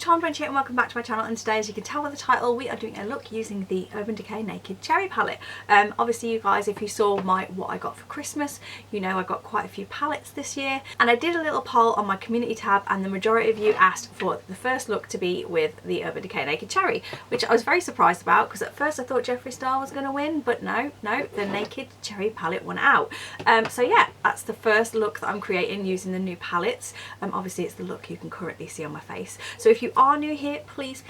CHARMEDBOX here and welcome back to my channel, and today, as you can tell by the title, we are doing a look using the Urban Decay Naked Cherry palette. Obviously you guys, if you saw what I got for Christmas, you know I got quite a few palettes this year, and I did a little poll on my community tab and the majority of you asked for the first look to be with the Urban Decay Naked Cherry, which I was very surprised about because at first I thought Jeffree Star was going to win, but no, the Naked Cherry palette won out. So yeah, that's the first look that I'm creating using the new palettes. Obviously it's the look you can currently see on my face. So if you are new here, please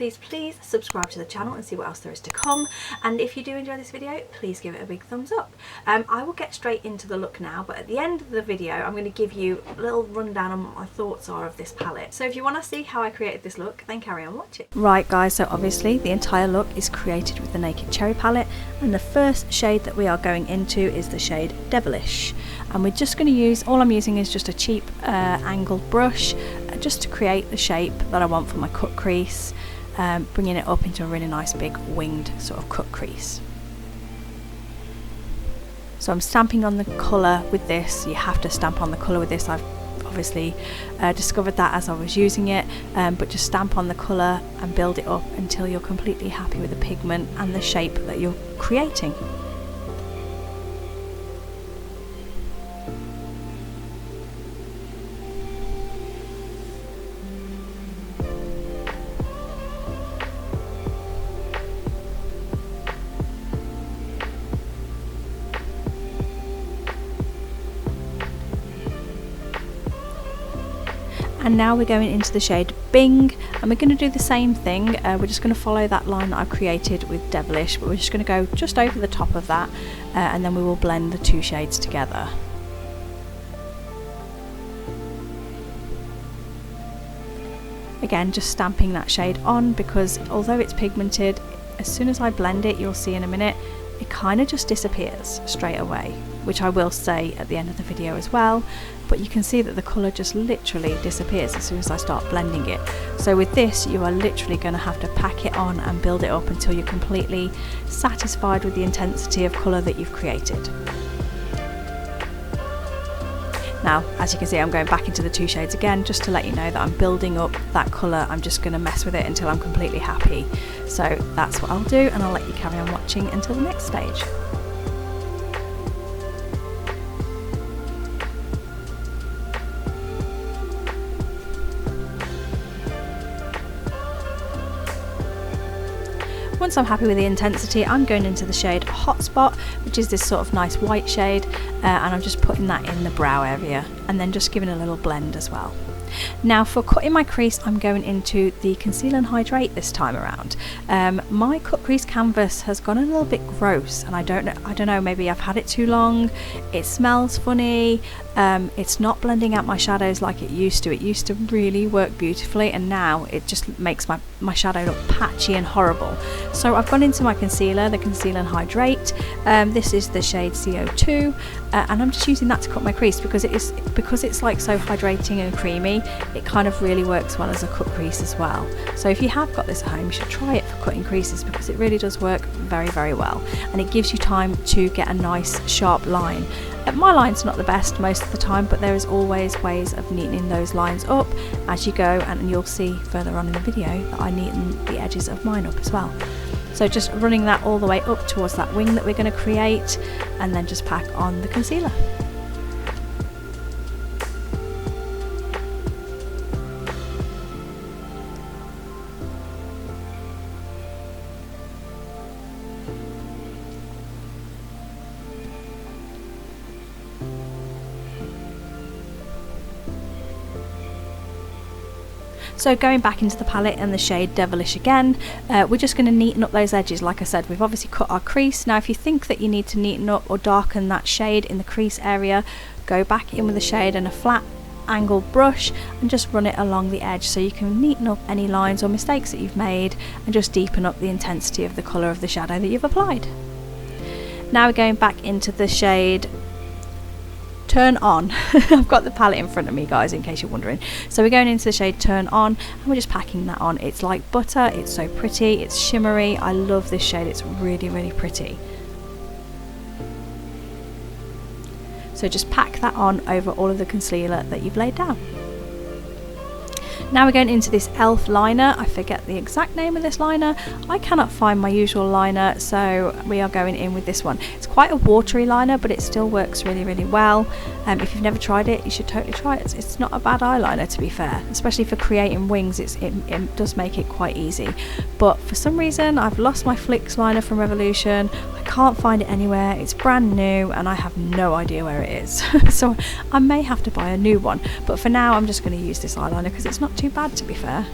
subscribe to the channel and see what else there is to come, and if you do enjoy this video, please give it a big thumbs up. I will get straight into the look now, but at the end of the video I'm going to give you a little rundown on what my thoughts are of this palette. So if you want to see how I created this look, then carry on watching. Right guys, so obviously the entire look is created with the Naked Cherry palette, and the first shade that we are going into is the shade Devilish, and we're just going to use, all I'm using is just a cheap angled brush just to create the shape that I want for my cut crease, bringing it up into a really nice big winged sort of cut crease. So I'm stamping on the colour with this. You have to stamp on the colour with this. I've obviously discovered that as I was using it, but just stamp on the colour and build it up until you're completely happy with the pigment and the shape that you're creating. And now we're going into the shade Bing, and we're going to do the same thing. We're just going to follow that line that I created with Devilish, but we're just going to go just over the top of that, and then we will blend the two shades together. Again, just stamping that shade on, because although it's pigmented, as soon as I blend it, you'll see in a minute, it kind of just disappears straight away, which I will say at the end of the video as well, but you can see that the colour just literally disappears as soon as I start blending it. So with this, you are literally going to have to pack it on and build it up until you're completely satisfied with the intensity of colour that you've created. Now, as you can see, I'm going back into the two shades again just to let you know that I'm building up that colour. I'm just going to mess with it until I'm completely happy. So that's what I'll do, and I'll let you carry on watching until the next stage. Once I'm happy with the intensity, I'm going into the shade Hotspot, which is this sort of nice white shade, and I'm just putting that in the brow area and then just giving a little blend as well. Now for cutting my crease, I'm going into the Conceal and Hydrate this time around. My cut crease canvas has gone a little bit gross, and I don't know, maybe I've had it too long, it smells funny, it's not blending out my shadows like it used to. It used to really work beautifully, and now it just makes my shadow look patchy and horrible. So I've gone into my concealer, the Conceal and Hydrate. This is the shade CO2, and I'm just using that to cut my crease because it's like so hydrating and creamy. It kind of really works well as a cut crease as well. So if you have got this at home, you should try it for cutting creases because it really does work very well, and it gives you time to get a nice sharp line. My line's not the best most of the time, but there is always ways of neatening those lines up as you go, and you'll see further on in the video that I neaten the edges of mine up as well. So just running that all the way up towards that wing that we're going to create, and then just pack on the concealer. So going back into the palette and the shade Devilish again, we're just going to neaten up those edges. Like I said, we've obviously cut our crease. Now if you think that you need to neaten up or darken that shade in the crease area, go back in with the shade and a flat angled brush and just run it along the edge so you can neaten up any lines or mistakes that you've made and just deepen up the intensity of the colour of the shadow that you've applied. Now we're going back into the shade Turn On. I've got the palette in front of me, guys, in case you're wondering. So we're going into the shade Turn On, and we're just packing that on. It's like butter, it's so pretty, it's shimmery. I love this shade, it's really pretty. So just pack that on over all of the concealer that you've laid down. Now we're going into this e.l.f. liner. I forget the exact name of this liner. I cannot find my usual liner, so we are going in with this one. It's quite a watery liner, but it still works really, really well. If you've never tried it, you should totally try it. It's not a bad eyeliner, to be fair, especially for creating wings. It does make it quite easy. But for some reason, I've lost my Flicks liner from Revolution. I can't find it anywhere. It's brand new, and I have no idea where it is. So I may have to buy a new one. But for now, I'm just going to use this eyeliner because it's not too bad, to be fair.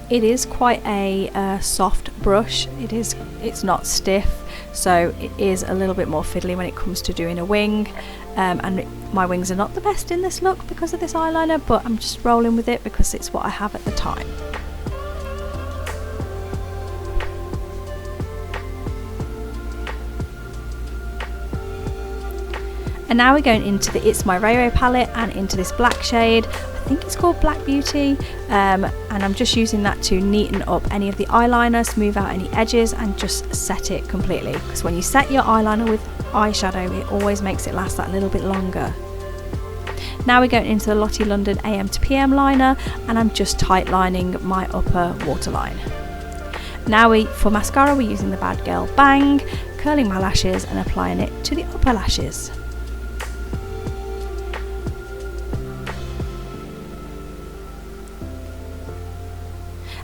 It is quite a soft brush. It's not stiff, so it is a little bit more fiddly when it comes to doing a wing. And my wings are not the best in this look because of this eyeliner, but I'm just rolling with it because it's what I have at the time. And now we're going into the It's My Rayo palette and into this black shade. I think it's called Black Beauty, and I'm just using that to neaten up any of the eyeliner, smooth out any edges, and just set it completely, because when you set your eyeliner with eyeshadow, it always makes it last that little bit longer. Now we're going into the Lottie London AM to PM liner, and I'm just tight lining my upper waterline. Now for mascara, we're using the Bad Girl Bang, curling my lashes and applying it to the upper lashes.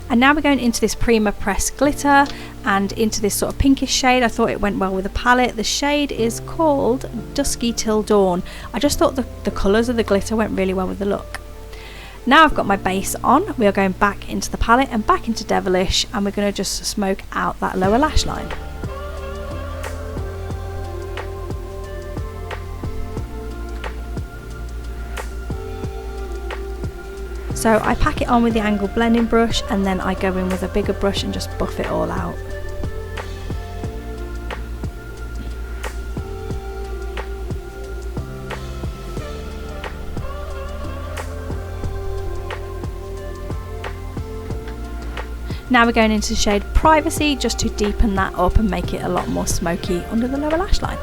And now we're going into this Prima Press glitter and into this sort of pinkish shade. I thought it went well with the palette. The shade is called Dusky Till Dawn. I just thought the colours of the glitter went really well with the look. Now I've got my base on, we are going back into the palette and back into Devilish, and we're going to just smoke out that lower lash line. So I pack it on with the angled blending brush, and then I go in with a bigger brush and just buff it all out. Now we're going into the shade Privacy, just to deepen that up and make it a lot more smoky under the lower lash line.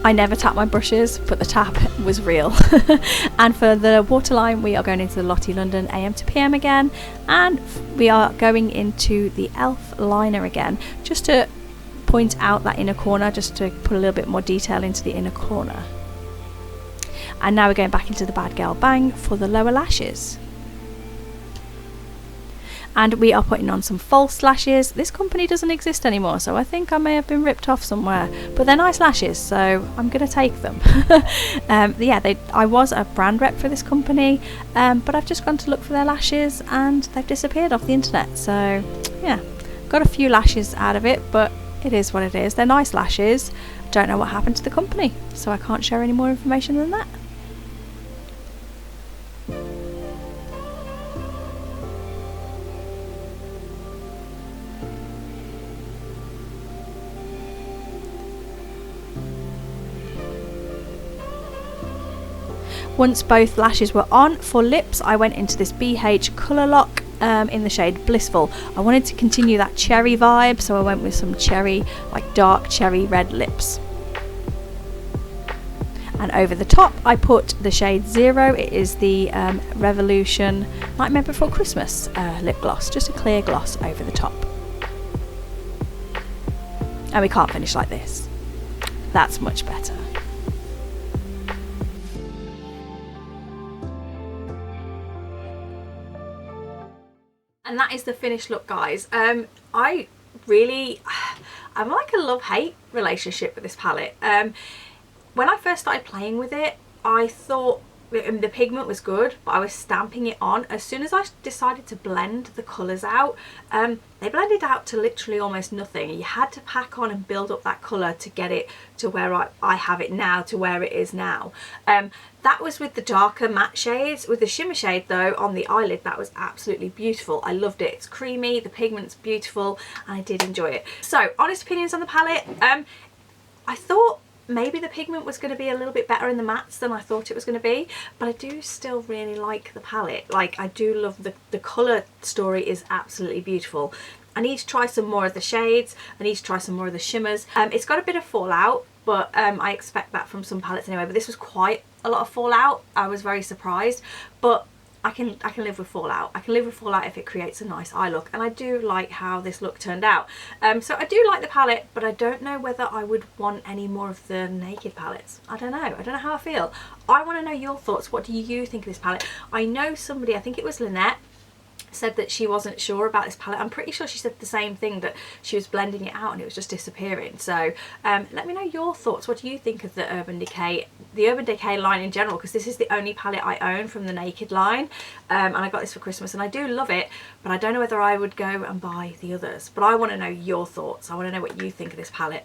I never tap my brushes, but the tap was real. And for the waterline, we are going into the Lottie London AM to PM again, and we are going into the e.l.f. liner again, just to point out that inner corner, just to put a little bit more detail into the inner corner. And now we're going back into the Bad Girl Bang for the lower lashes. And we are putting on some false lashes. This company doesn't exist anymore, so I think I may have been ripped off somewhere, but they're nice lashes, so I'm gonna take them. Yeah, I was a brand rep for this company, but I've just gone to look for their lashes and they've disappeared off the internet. So yeah, got a few lashes out of it, but it is what it is. They're nice lashes. Don't know what happened to the company, so I can't share any more information than that. Once both lashes were on, for lips I went into this BH Colour Lock in the shade Blissful. I wanted to continue that cherry vibe, so I went with some cherry, like dark cherry red lips. And over the top I put the shade Zero. It is the Revolution Nightmare Before Christmas lip gloss, just a clear gloss over the top. And we can't finish like this. That's much better. And that is the finished look, guys. I'm like a love-hate relationship with this palette. When I first started playing with it, I thought the pigment was good, but I was stamping it on. As soon as I decided to blend the colours out, they blended out to literally almost nothing. You had to pack on and build up that colour to get it to where I have it now, to where it is now. That was with the darker matte shades. With the shimmer shade though, on the eyelid, that was absolutely beautiful. I loved it. It's creamy, the pigment's beautiful, and I did enjoy it. So, honest opinions on the palette. I thought maybe the pigment was going to be a little bit better in the mattes than I thought it was going to be, but I do still really like the palette. Like, I do love the colour story is absolutely beautiful. I need to try some more of the shades. I need to try some more of the shimmers. It's got a bit of fallout, but I expect that from some palettes anyway, but this was quite a lot of fallout. I was very surprised, but I can live with fallout. I can live with fallout if it creates a nice eye look, and I do like how this look turned out. So I do like the palette, but I don't know whether I would want any more of the Naked palettes. I don't know. I don't know how I feel. I want to know your thoughts. What do you think of this palette? I know somebody, I think it was Lynette, said that she wasn't sure about this palette. I'm pretty sure she said the same thing, that she was blending it out and it was just disappearing. So let me know your thoughts. What do you think of the Urban Decay line in general, because this is the only palette I own from the Naked line, and I got this for Christmas and I do love it, but I don't know whether I would go and buy the others. But I want to know your thoughts. I want to know what you think of this palette.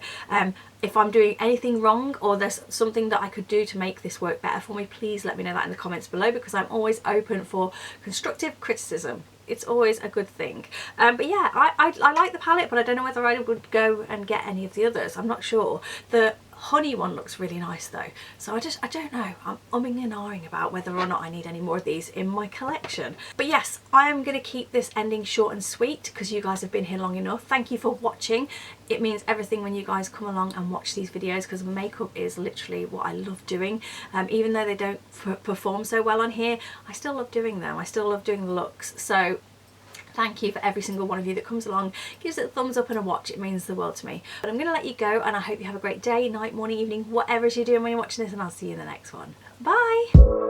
If I'm doing anything wrong or there's something that I could do to make this work better for me, please let me know that in the comments below, because I'm always open for constructive criticism. It's always a good thing. But yeah, I like the palette, but I don't know whether I would go and get any of the others. I'm not sure. The honey one looks really nice though, so I don't know. I'm umming and ahhing about whether or not I need any more of these in my collection. But yes, I am going to keep this ending short and sweet because you guys have been here long enough. Thank you for watching. It means everything when you guys come along and watch these videos, because makeup is literally what I love doing. Even though they don't perform so well on here, I still love doing them. I still love doing the looks. So thank you for every single one of you that comes along, gives it a thumbs up and a watch. It means the world to me. But I'm going to let you go, and I hope you have a great day, night, morning, evening, whatever it is you're doing when you're watching this, and I'll see you in the next one. Bye!